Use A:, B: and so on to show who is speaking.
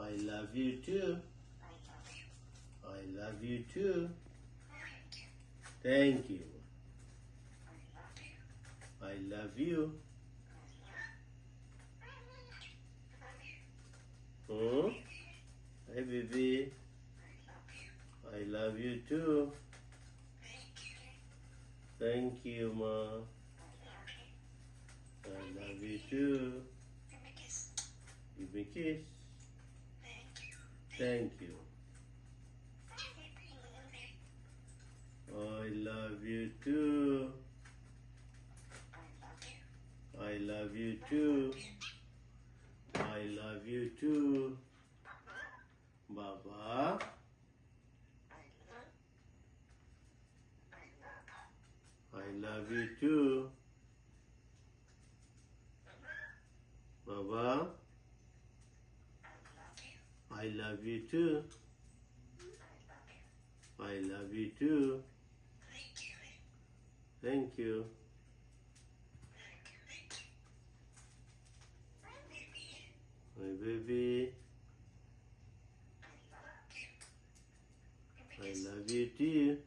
A: I love you too. I love you too. Thank you. I love you. Hmm? Hey, baby. I love you too. Thank you, Ma. I love you too. Give me a kiss. Thank you. I love you too. I love you too. I love you too. Baba. I love you too. Baba. I love you too. I love you too. Thank you. My baby. I love you too.